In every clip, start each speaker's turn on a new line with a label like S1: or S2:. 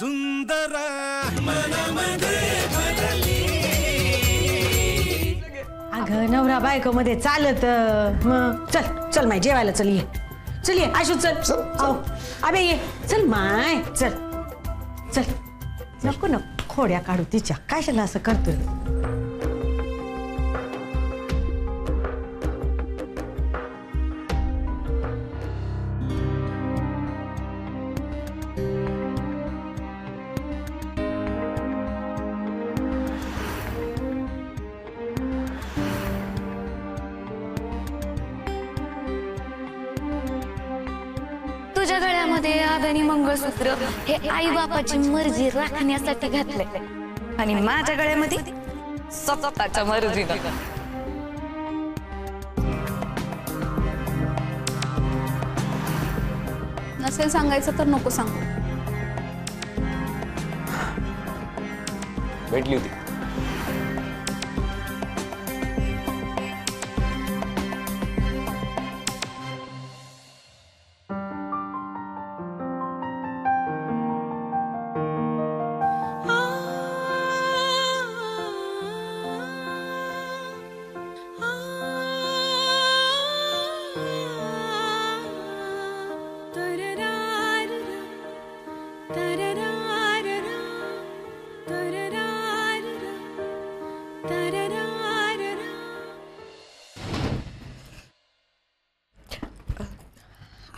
S1: सुंदर मनामध्ये भरली.
S2: अगं नवरा बायको मध्ये चालत मग चल चल माय जेवायला चल ये आशू चल आओ अबे ये चल माय चल चल नको ना खोड्या काढू तिच्या कशाला असं करतोय.
S3: तुझ्या गळ्यामध्ये आगणी मंगळसूत्र हे आई बापाची मर्जी राखण्यासाठी घातले आणि माझ्या गळ्यामध्ये स्वतःच्या मर्जीने.
S4: नसेल सांगायचं तर नको सांगू.
S5: भेटली होती.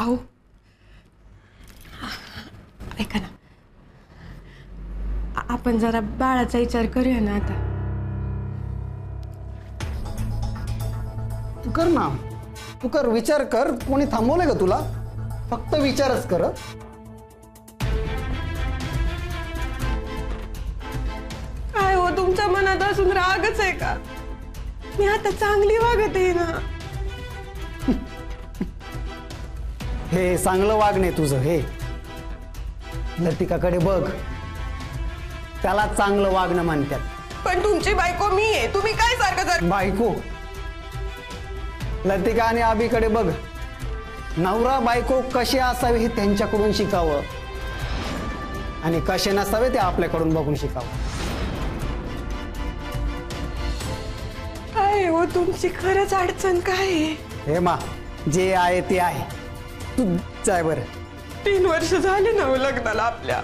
S2: आओ ऐका ना आपण जरा बाळाचा विचार करूया ना आता.
S6: तू कर ना तू कर विचार कर. कोणी थांबवलंय का तुला? फक्त विचारच कर.
S2: काय हो तुमच्या मनात असून रागच आहे का? मी आता चांगली वागत आहे ना.
S6: हे चांगलं वागणे तुझं. हे लतिकाकडे बघ त्याला चांगलं वागणं म्हणतात.
S2: पण तुमची बायको मी आहे. तुम्ही काय सारखं
S6: बायको लतिका आणि आबीकडे बघ. नवरा बायको कसे असावे हे त्यांच्याकडून शिकावं आणि कसे नसावे ते आपल्याकडून बघून शिकावं.
S2: काय हो तुमची खरंच अडचण काय आहे?
S6: हे मा जे आहे ते आहे. तू जाय बरं.
S2: 3 वर्ष झाले ना लग्नाला आपल्या.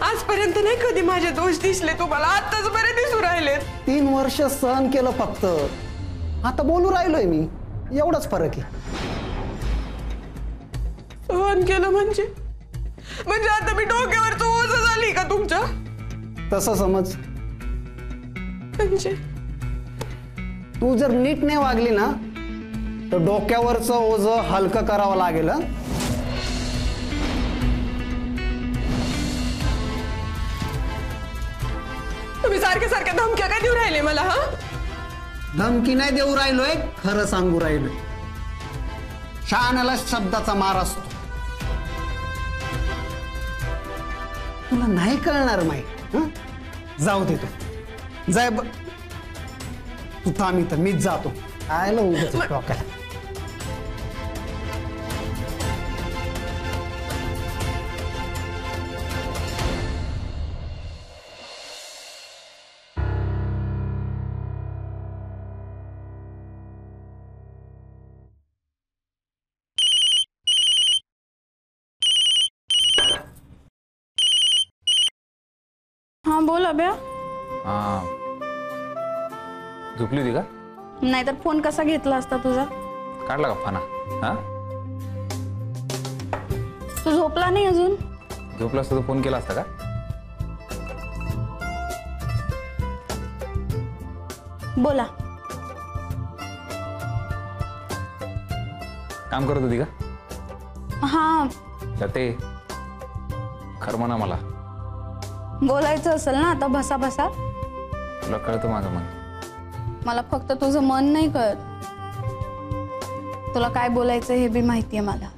S2: आजपर्यंत नाही कधी माझे दोष दिसले तुम्हाला. आताच बरे दिसू राहिले.
S6: 3 वर्ष सहन केलं फक्त. आता बोलू राहिलोय मी. एवढाच फरक आहे.
S2: सहन केलं म्हणजे आता मी डोक्यावरच ओझं झाली का तुमच्या?
S6: तसं समज.
S2: म्हणजे
S6: तू जर नीट नाही वागली ना तर डोक्यावरचं ओझं हलकं करावं लागेल.
S2: तुम्ही सारख्या सारख्या धमक्या काय देऊ राहिले मला? हा
S6: धमकी नाही देऊ राहिलोय खरं सांगू राहिलोय. शहाण्याला शब्दाचा मार असतो. तुला नाही कळणार माहिती. जाऊ दे तू जाय. तू थांब इथं मीच जातो. आयला उगाच डोक्याला.
S4: हा बोल अभ्या.
S5: झोपली होती का?
S4: नाहीतर फोन कसा घेतला असता तुझा?
S5: काढला का फाना? हा
S4: तू झोपला नाही अजून?
S5: झोपला असता तर फोन केला असता का?
S4: बोला.
S5: काम करत होती का?
S4: हा
S5: ते खरं म्हणा मला.
S4: बोलायचं असेल ना आता बसा बसा.
S5: तुला कळतं माझं मन.
S4: मला फक्त तुझं मन नाही कळत. तुला काय बोलायचं हे बी माहितीये मला.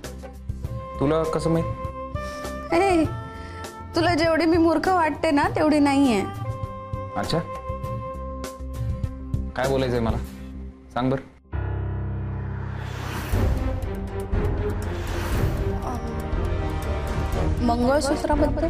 S5: तुला कसं माहित?
S4: ए, तुला जेवढी मी मूर्ख वाटते ना तेवढी नाहीये.
S5: अच्छा काय बोलायचंय मला सांग बर.
S4: मंगळसूत्राबद्दल